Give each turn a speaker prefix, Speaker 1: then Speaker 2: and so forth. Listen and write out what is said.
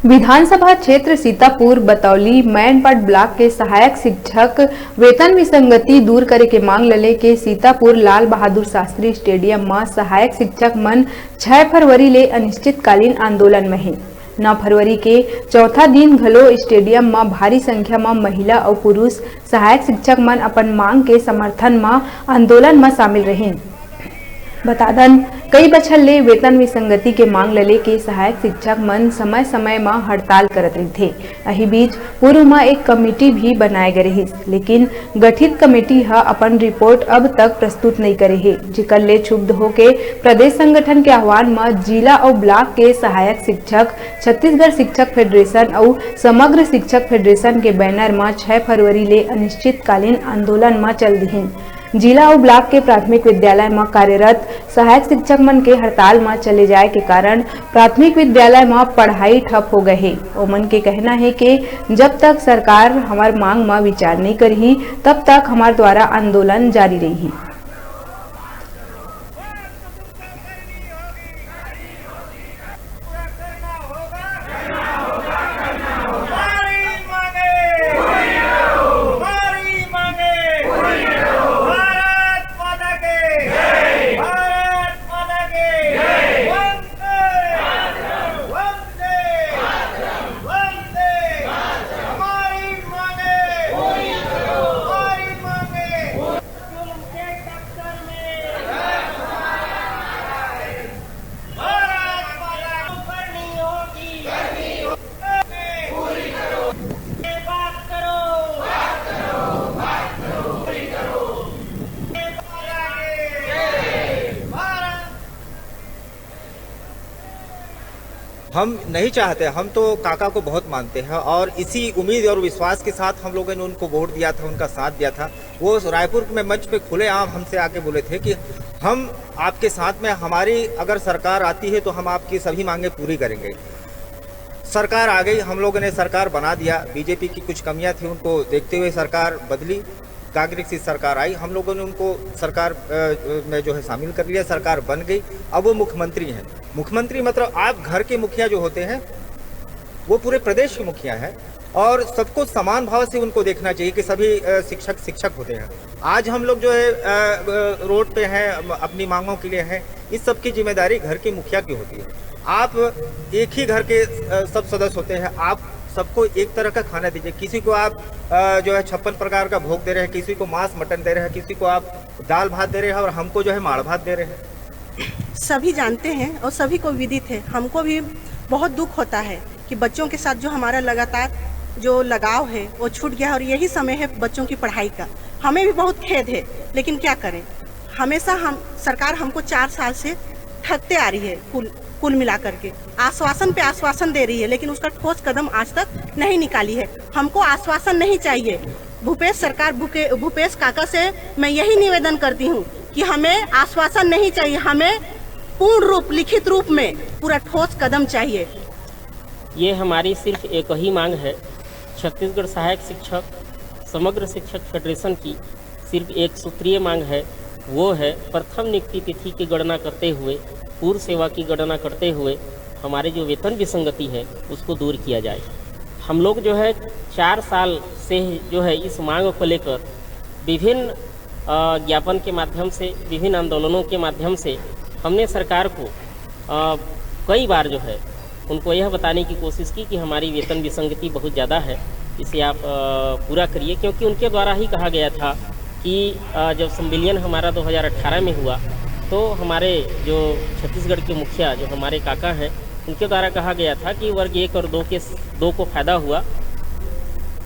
Speaker 1: विधानसभा क्षेत्र सीतापुर बतौली मैनपाट ब्लॉक के सहायक शिक्षक वेतन विसंगति दूर करे के मांग लले के सीतापुर लाल बहादुर शास्त्री स्टेडियम में सहायक शिक्षक मन 6 फरवरी ले अनिश्चितकालीन आंदोलन में है। 9 फरवरी के चौथा दिन घलो स्टेडियम में भारी संख्या में महिला और पुरुष सहायक शिक्षक मन अपन मांग के समर्थन में आंदोलन में शामिल रहे। बता दन कई बछर ले वेतन विसंगति के मांग लले के सहायक शिक्षक मन समय समय में हड़ताल करत रहे। अही बीच पूर्व में एक कमेटी भी बनाए गए रही, लेकिन गठित कमेटी हा अपन रिपोर्ट अब तक प्रस्तुत नहीं करे है, जिकर ले क्षुब्ध होके प्रदेश संगठन के आह्वान में जिला और ब्लॉक के सहायक शिक्षक छत्तीसगढ़ शिक्षक फेडरेशन और समग्र शिक्षक फेडरेशन के बैनर में 6 फरवरी ले अनिश्चितकालीन आंदोलन में चल दी। जिला और ब्लॉक के प्राथमिक विद्यालय में कार्यरत सहायक शिक्षक मन के हड़ताल में चले जाए के कारण प्राथमिक विद्यालय में पढ़ाई ठप हो गए है। ओमन के कहना है कि जब तक सरकार हमार मांग में विचार नहीं करी तब तक हमार द्वारा आंदोलन जारी रही।
Speaker 2: हम नहीं चाहते, हम तो काका को बहुत मानते हैं और इसी उम्मीद और विश्वास के साथ हम लोगों ने उनको वोट दिया था, उनका साथ दिया था। वो रायपुर में मंच पे खुलेआम हमसे आके बोले थे कि हम आपके साथ में, हमारी अगर सरकार आती है तो हम आपकी सभी मांगे पूरी करेंगे। सरकार आ गई, हम लोगों ने सरकार बना दिया। बीजेपी की कुछ कमियां थी, उनको देखते हुए सरकार बदली, कांग्रेस की सरकार आई, हम लोगों ने उनको सरकार में जो है शामिल कर लिया, सरकार बन गई। अब वो मुख्यमंत्री हैं। मुख्यमंत्री मतलब आप घर के मुखिया जो होते हैं वो पूरे प्रदेश के मुखिया हैं और सबको समान भाव से उनको देखना चाहिए कि सभी शिक्षक होते हैं। आज हम लोग जो है रोड पे हैं, अपनी मांगों के लिए हैं। इस सब की जिम्मेदारी घर के मुखिया की होती है। आप एक ही घर के सब सदस्य होते हैं, आप सबको एक तरह का खाना दीजिए। किसी को आप जो है 56 प्रकार का भोग दे रहे हैं, किसी को मांस मटन दे रहे हैं, किसी को आप दाल भात दे रहे हैं और हमको जो है माड़ भात दे रहे हैं।
Speaker 3: सभी जानते हैं और सभी को विदित है। हमको भी बहुत दुख होता है कि बच्चों के साथ जो हमारा लगातार जो लगाव है वो छूट गया और यही समय है बच्चों की पढ़ाई का। हमें भी बहुत खेद है, लेकिन क्या करें, हमेशा सरकार हमको 4 साल से ठगते आ रही है। कुल मिला करके आश्वासन पे आश्वासन दे रही है, लेकिन उसका ठोस कदम आज तक नहीं निकाली है। हमको आश्वासन नहीं चाहिए। भूपेश काका से मैं यही निवेदन करती हूँ कि हमें आश्वासन नहीं चाहिए, हमें पूर्ण रूप लिखित रूप में पूरा ठोस कदम चाहिए।
Speaker 4: ये हमारी सिर्फ एक ही मांग है। छत्तीसगढ़ सहायक शिक्षक समग्र शिक्षक फेडरेशन की सिर्फ एक सूत्रीय मांग है, वो है प्रथम नियुक्ति तिथि की गणना करते हुए, पूर्व सेवा की गणना करते हुए हमारे जो वेतन विसंगति है उसको दूर किया जाए। हम लोग जो है 4 साल से जो है इस मांग को लेकर विभिन्न ज्ञापन के माध्यम से, विभिन्न आंदोलनों के माध्यम से हमने सरकार को कई बार जो है उनको यह बताने की कोशिश की कि हमारी वेतन विसंगति बहुत ज़्यादा है, इसे आप पूरा करिए। क्योंकि उनके द्वारा ही कहा गया था कि जब संविलियन हमारा 2018 में हुआ तो हमारे जो छत्तीसगढ़ के मुखिया जो हमारे काका हैं उनके द्वारा कहा गया था कि वर्ग 1 और 2 को फ़ायदा हुआ